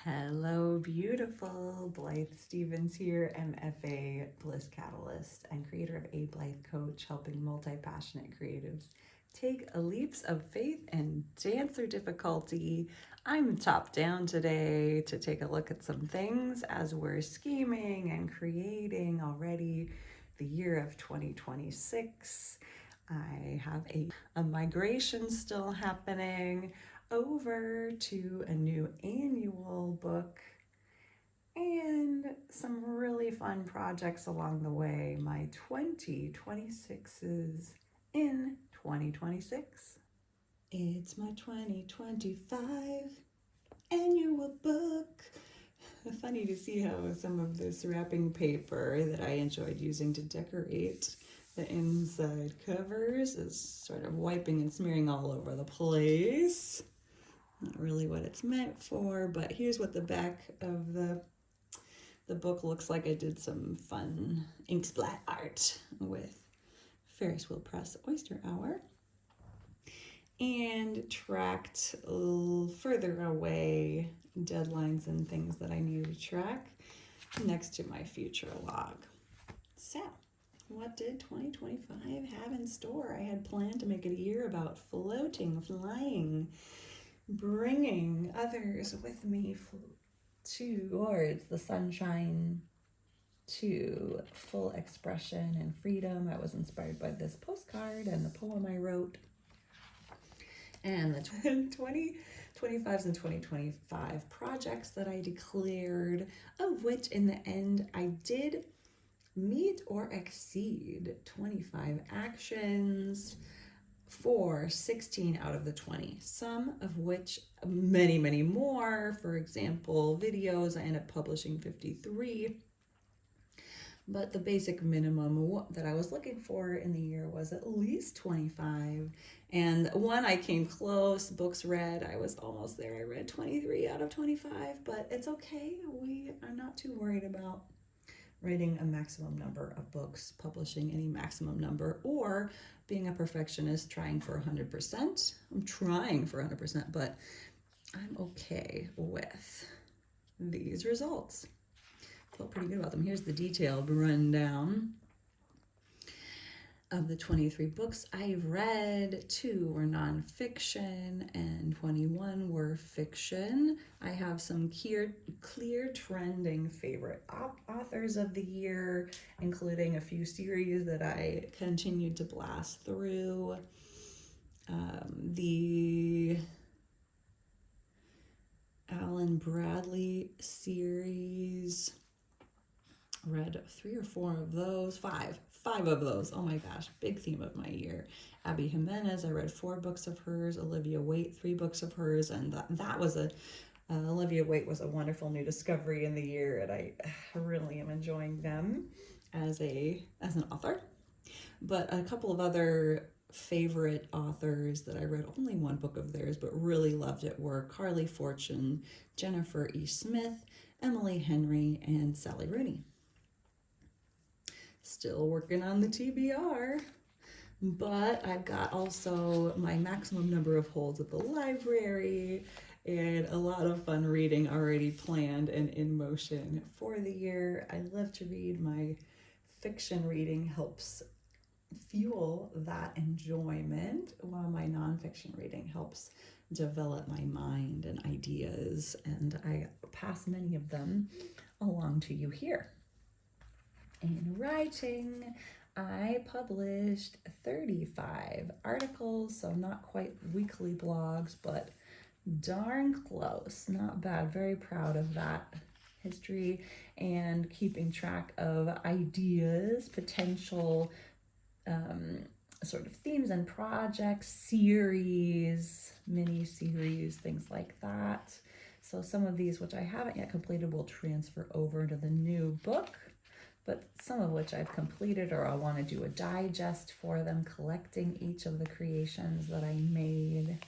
Hello, beautiful. Blythe Stevens here, MFA Bliss Catalyst and creator of A Blythe Coach, helping multi-passionate creatives take leaps of faith and dance through difficulty. I'm top down today to take a look at some things as we're scheming and creating already the year of 2026. I have a migration still happening over to a new annual book and some really fun projects along the way. My 2026s in 2026. It's my 2025 annual book. Funny to see how some of this wrapping paper that I enjoyed using to decorate the inside covers is sort of wiping and smearing all over the place. Not really what it's meant for, but here's what the back of the book looks like. I did some fun ink splat art with Ferris Wheel Press Oyster Hour and tracked further away deadlines and things that I needed to track next to my future log. So, what did 2025 have in store? I had planned to make it a year about floating, flying, bringing others with me towards the sunshine, to full expression and freedom. I was inspired by this postcard and the poem I wrote. And the 2025s and 2025 projects that I declared, of which in the end I did meet or exceed 25 actions for 16 out of the 20, some of which many more. For example, videos, I ended up publishing 53, but the basic minimum that I was looking for in the year was at least 25. And one, I came close. Books read, I was almost there. I read 23 out of 25, but it's okay. We are not too worried about writing a maximum number of books, publishing any maximum number, or being a perfectionist trying for 100%. I'm trying for 100%, but I'm okay with these results. Felt pretty good about them. Here's the detailed rundown of the 23 books I've read. 2 were nonfiction and 21 were fiction. I have some clear trending favorite authors of the year, including a few series that I continued to blast through. The Alan Bradley series, read 3 or 4 of those, five of those. Oh my gosh, big theme of my year. Abby Jimenez, I read 4 books of hers. Olivia Waite, 3 books of hers, and that was Olivia Waite was a wonderful new discovery in the year, and I really am enjoying them as an author. But a couple of other favorite authors that I read only 1 book of theirs but really loved it were Carly Fortune, Jennifer E. Smith, Emily Henry, and Sally Rooney. Still working on the TBR, but I've got also my maximum number of holds at the library and a lot of fun reading already planned and in motion for the year. I love to read. My fiction reading helps fuel that enjoyment, while my nonfiction reading helps develop my mind and ideas, and I pass many of them along to you here. In writing, I published 35 articles, so not quite weekly blogs, but darn close. Not bad. Very proud of that history and keeping track of ideas, potential sort of themes and projects, series, mini series, things like that. So some of these, which I haven't yet completed, will transfer over to the new book, but some of which I've completed, or I want to do a digest for them, collecting each of the creations that I made.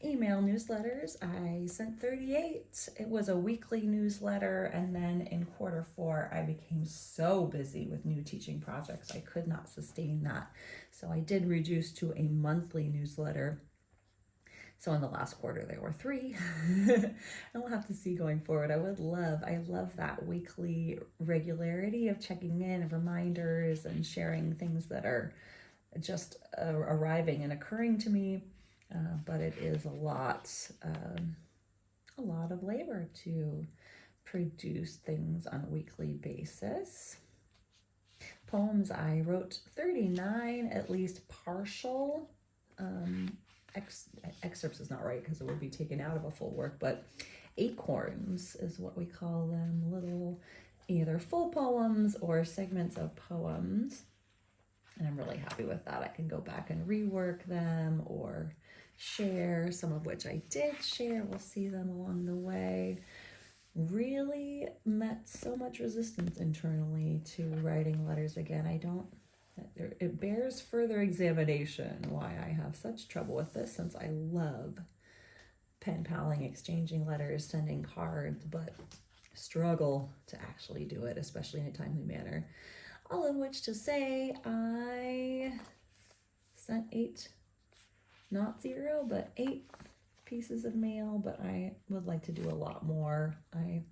Email newsletters, I sent 38. It was a weekly newsletter, and then in Q4 I became so busy with new teaching projects I could not sustain that. So I did reduce to a monthly newsletter. So in the last quarter, there were 3. And we'll have to see going forward. I love that weekly regularity of checking in and reminders and sharing things that are just arriving and occurring to me. But it is a lot of labor to produce things on a weekly basis. Poems, I wrote 39, at least partial excerpts is not right because it would be taken out of a full work, but acorns is what we call them, little either full poems or segments of poems. And I'm really happy with that. I can go back and rework them or share, some of which I did share. We'll see them along the way. Really met so much resistance internally to writing letters again. It bears further examination why I have such trouble with this, since I love pen paling, exchanging letters, sending cards, but struggle to actually do it, especially in a timely manner. All of which to say, I sent 8, not 0, but 8 pieces of mail, but I would like to do a lot more. I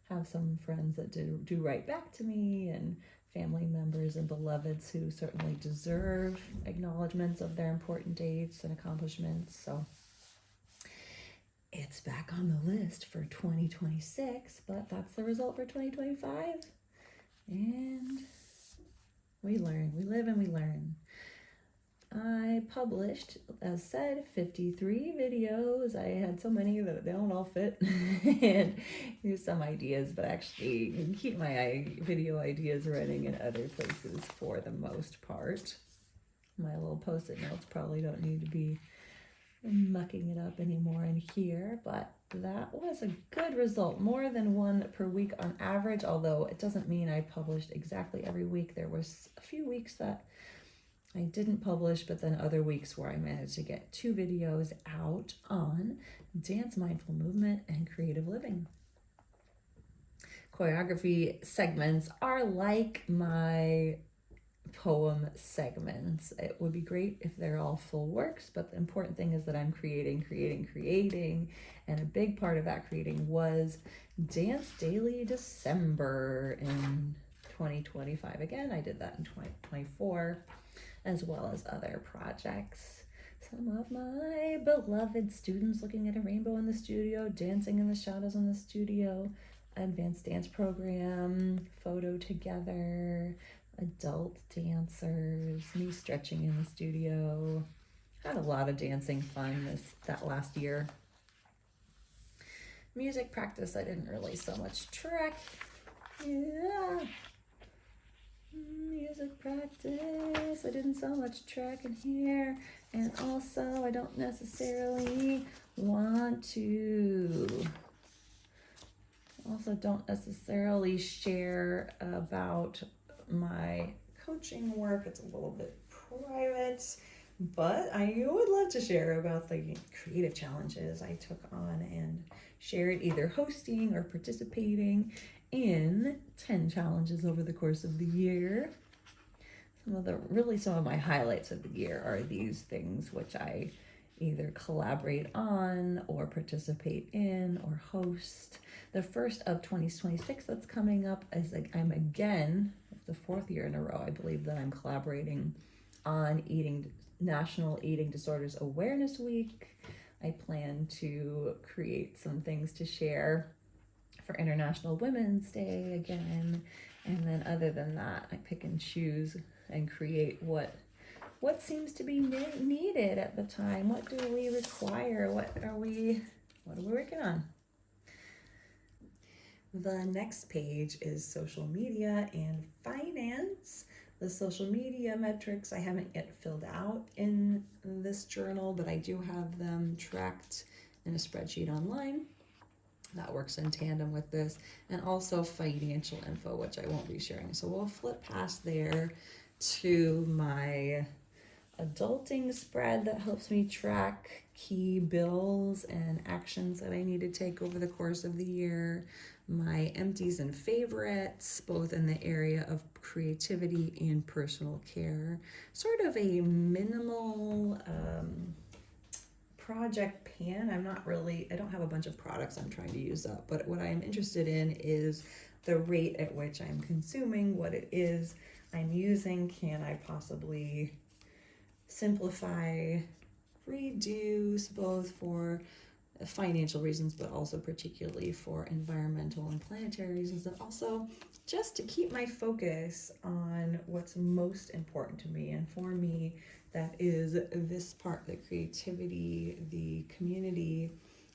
have some friends that do write back to me, and family members and beloveds who certainly deserve acknowledgments of their important dates and accomplishments. So it's back on the list for 2026, but that's the result for 2025. And we learn, we live and we learn. I published, as said, 53 videos. I had so many that they don't all fit. And here's some ideas, but actually keep my video ideas running in other places for the most part. My little post-it notes probably don't need to be mucking it up anymore in here, but that was a good result. More than 1 per week on average, although it doesn't mean I published exactly every week. There was a few weeks that I didn't publish, but then other weeks where I managed to get 2 videos out on dance, mindful movement, and creative living. Choreography segments are like my poem segments. It would be great if they're all full works, but the important thing is that I'm creating, and a big part of that creating was Dance Daily December in 2025. Again, I did that in 2024, as well as other projects. Some of my beloved students looking at a rainbow in the studio, dancing in the shadows in the studio, advanced dance program, photo together, adult dancers, me stretching in the studio. Had a lot of dancing fun that last year. Music practice, I didn't really so much track. Yeah. Music practice, I didn't so much track in here. And also, I don't necessarily share about my coaching work. It's a little bit private, but I would love to share about the creative challenges I took on and shared, either hosting or participating in 10 challenges over the course of the year. Some of my highlights of the year are these things which I either collaborate on or participate in or host. The first of 2026 that's coming up is I'm again, the 4th year in a row, I believe, that I'm collaborating on National Eating Disorders Awareness Week. I plan to create some things to share for International Women's Day again. And then other than that, I pick and choose and create what seems to be needed at the time. What do we require? What are we working on? The next page is social media and finance. The social media metrics I haven't yet filled out in this journal, but I do have them tracked in a spreadsheet online. That works in tandem with this, and also financial info, which I won't be sharing. So we'll flip past there to my adulting spread that helps me track key bills and actions that I need to take over the course of the year. My empties and favorites, both in the area of creativity and personal care. Sort of a minimal project pan. I don't have a bunch of products I'm trying to use up, but what I am interested in is the rate at which I'm consuming what it is I'm using. Can I possibly simplify, reduce, both for financial reasons, but also particularly for environmental and planetary reasons, and also just to keep my focus on what's most important to me. And for me, that is this part, the creativity, the community,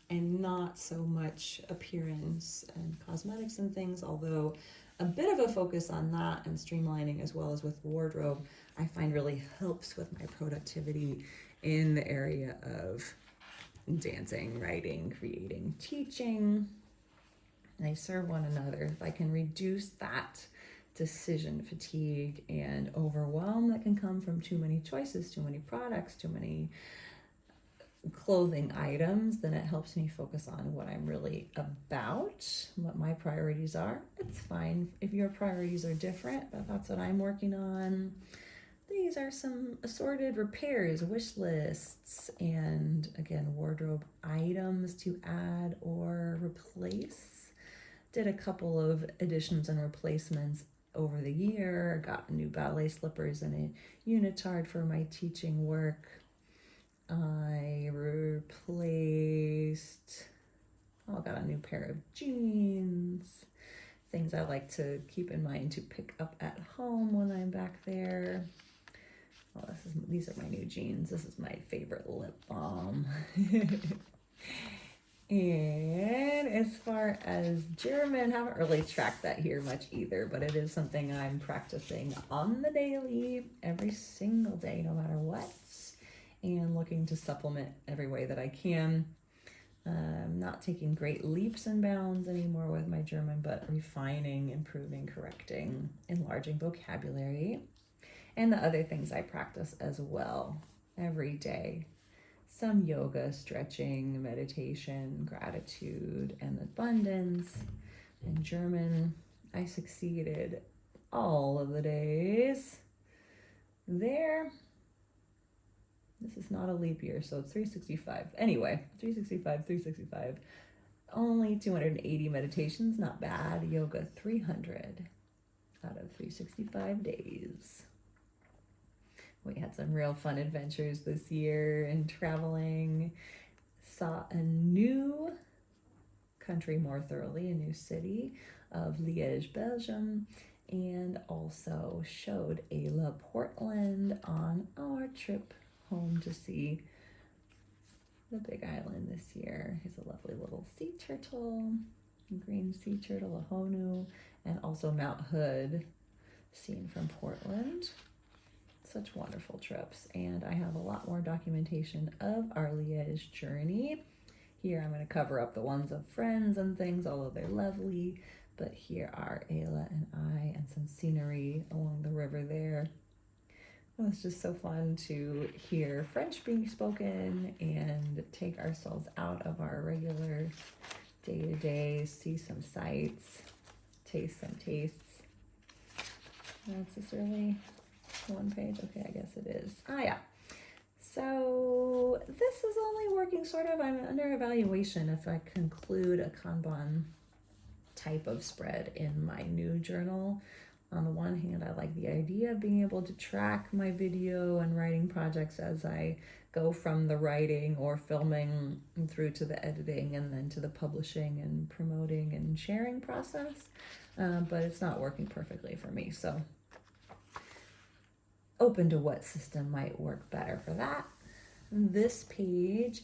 and not so much appearance and cosmetics and things, although a bit of a focus on that and streamlining as well as with wardrobe, I find really helps with my productivity in the area of dancing, writing, creating, teaching. They serve one another. If I can reduce that decision fatigue and overwhelm that can come from too many choices, too many products, too many clothing items, then it helps me focus on what I'm really about, what my priorities are. It's fine if your priorities are different, but that's what I'm working on. These are some assorted repairs, wish lists, and again, wardrobe items to add or replace. Did a couple of additions and replacements over the year. Got new ballet slippers and a unitard for my teaching work. I got a new pair of jeans. Things I like to keep in mind to pick up at home when I'm back there. Oh, these are my new jeans. This is my favorite lip balm. And as far as German, haven't really tracked that here much either, but it is something I'm practicing on the daily, every single day, no matter what, and looking to supplement every way that I can. Not taking great leaps and bounds anymore with my German, but refining, improving, correcting, enlarging vocabulary, and the other things I practice as well every day. Some yoga, stretching, meditation, gratitude, and abundance. In German, I succeeded all of the days there. This is not a leap year, so it's 365. Anyway, 365. Only 280 meditations, not bad. Yoga, 300 out of 365 days. We had some real fun adventures this year in traveling. Saw a new country more thoroughly, a new city of Liège, Belgium, and also showed Ayla Portland on our trip home to see the Big Island this year. He's a lovely little sea turtle, green sea turtle, a honu, and also Mount Hood, seen from Portland. Such wonderful trips, and I have a lot more documentation of our Liège journey. Here I'm going to cover up the ones of friends and things, although they're lovely, but here are Ayla and I and some scenery along the river there. It was just so fun to hear French being spoken and take ourselves out of our regular day-to-day, see some sights, taste some tastes. That's this really one page. Okay, I guess it is. Yeah. So this is only working sort of, I'm under evaluation if I conclude a Kanban type of spread in my new journal. On the one hand, I like the idea of being able to track my video and writing projects as I go from the writing or filming through to the editing and then to the publishing and promoting and sharing process. But it's not working perfectly for me. So open to what system might work better for that. This page,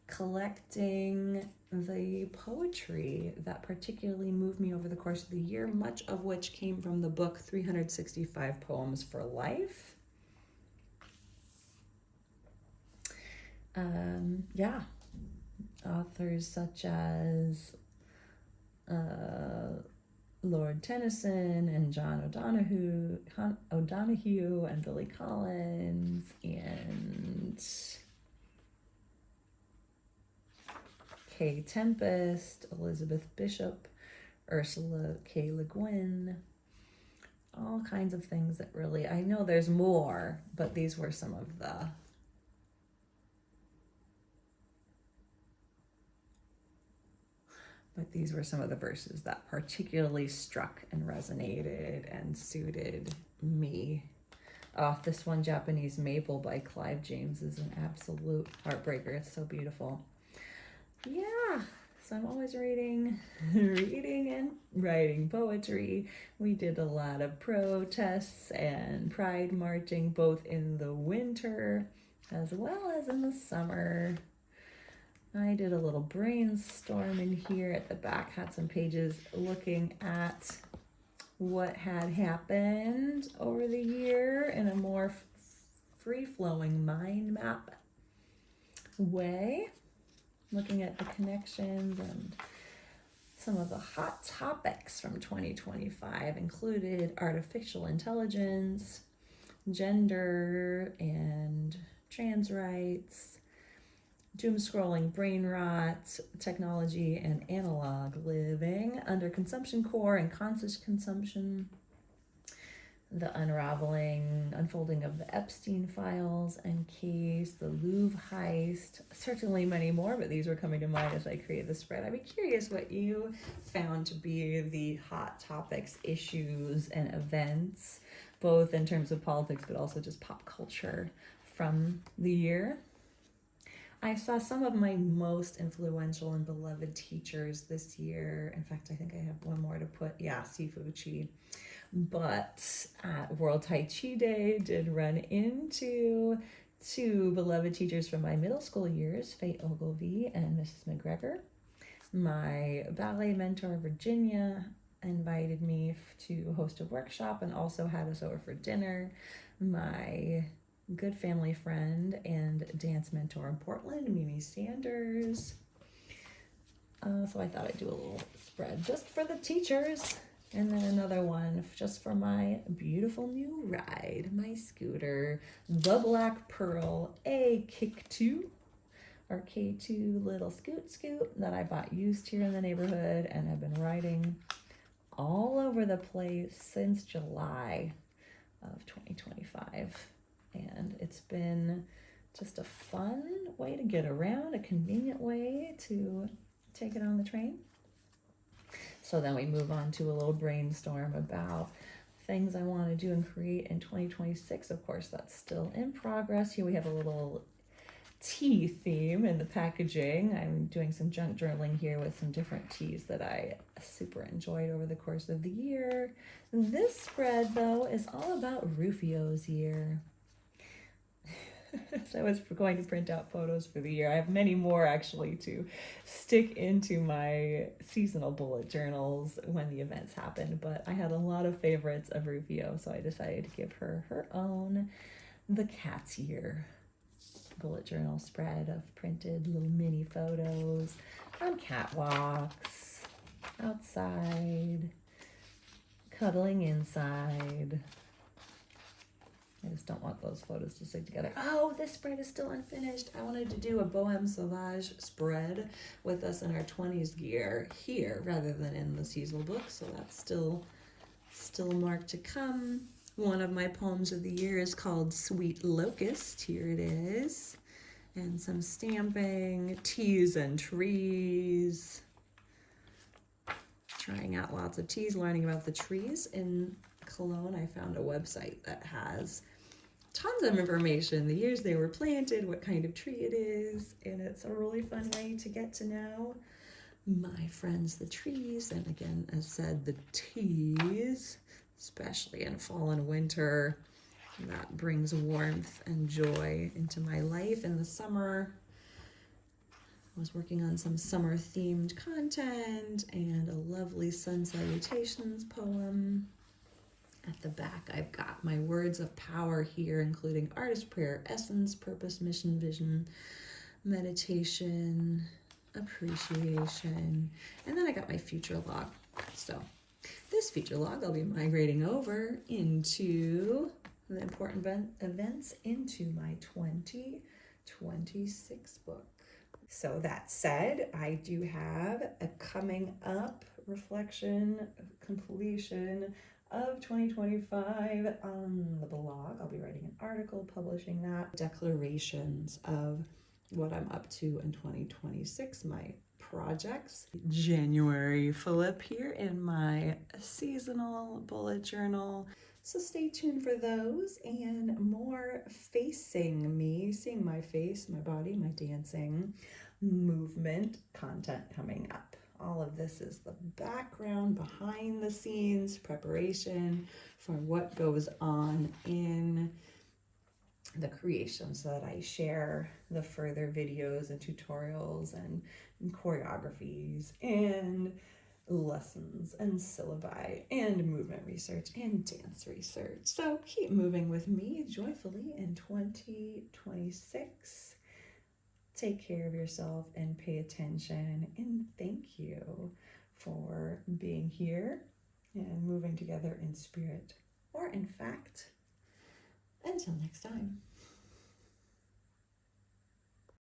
collecting the poetry that particularly moved me over the course of the year, much of which came from the book 365 Poems for Life. Authors such as Lord Tennyson and John O'Donohue and Billy Collins and Kay Tempest, Elizabeth Bishop, Ursula K. Le Guin, all kinds of things that really, I know there's more, but these were some of the But these were some of the verses that particularly struck and resonated and suited me. Oh, this one, Japanese Maple by Clive James, is an absolute heartbreaker. It's so beautiful. Yeah, so I'm always reading and writing poetry. We did a lot of protests and pride marching, both in the winter as well as in the summer. I did a little brainstorm in here at the back, had some pages looking at what had happened over the year in a more free-flowing mind map way, looking at the connections, and some of the hot topics from 2025 included artificial intelligence, gender and trans rights, doom scrolling, brain rot, technology and analog living, under consumption core and conscious consumption, the unfolding of the Epstein files and case, the Louvre heist, certainly many more, but these were coming to mind as I created the spread. I'd be curious what you found to be the hot topics, issues, and events, both in terms of politics, but also just pop culture from the year. I saw some of my most influential and beloved teachers this year. In fact, I think I have one more to put. Yeah, Sifu Chi. But at World Tai Chi Day, did run into two beloved teachers from my middle school years, Faye Ogilvie and Mrs. McGregor. My ballet mentor, Virginia, invited me to host a workshop and also had us over for dinner. My good family friend and dance mentor in Portland, Mimi Sanders. So I thought I'd do a little spread just for the teachers, and then another one just for my beautiful new ride, my scooter, the Black Pearl A Kick 2 or K2 little scoot that I bought used here in the neighborhood and have been riding all over the place since July of 2025. And it's been just a fun way to get around, a convenient way to take it on the train. So then we move on to a little brainstorm about things I want to do and create in 2026. Of course, that's still in progress. Here we have a little tea theme in the packaging. I'm doing some junk journaling here with some different teas that I super enjoyed over the course of the year. This spread, though, is all about Rufio's year. So I was going to print out photos for the year. I have many more actually to stick into my seasonal bullet journals when the events happen, but I had a lot of favorites of Rufio, so I decided to give her her own The Cat's Year bullet journal spread of printed little mini photos on catwalks, outside, cuddling inside. I just don't want those photos to stick together. Oh, this spread is still unfinished. I wanted to do a Bohème Sauvage spread with us in our 20s gear here rather than in the seasonal book, so that's still marked to come. One of my poems of the year is called Sweet Locust. Here it is. And some stamping, teas and trees. Trying out lots of teas, learning about the trees. In Cologne, I found a website that has tons of information, the years they were planted, what kind of tree it is, and it's a really fun way to get to know my friends, the trees, and again, as said, the teas, especially in fall and winter. That brings warmth and joy into my life. In the summer, I was working on some summer-themed content and a lovely Sun Salutations poem. At the back, I've got my words of power here, including artist prayer, essence, purpose, mission, vision, meditation, appreciation, and then I got my future log. So this future log, I'll be migrating over into the important events into my 2026 book. So that said, I do have a coming up reflection, completion of 2025 on the blog. I'll be writing an article, publishing that, declarations of what I'm up to in 2026, my projects. January flip here in my seasonal bullet journal. So stay tuned for those and more facing me, seeing my face, my body, my dancing, movement content coming up. All of this is the background, behind the scenes, preparation for what goes on in the creations that I share, the further videos and tutorials and choreographies and lessons and syllabi and movement research and dance research. So keep moving with me joyfully in 2026. Take care of yourself and pay attention, and thank you for being here and moving together in spirit or in fact. Until next time.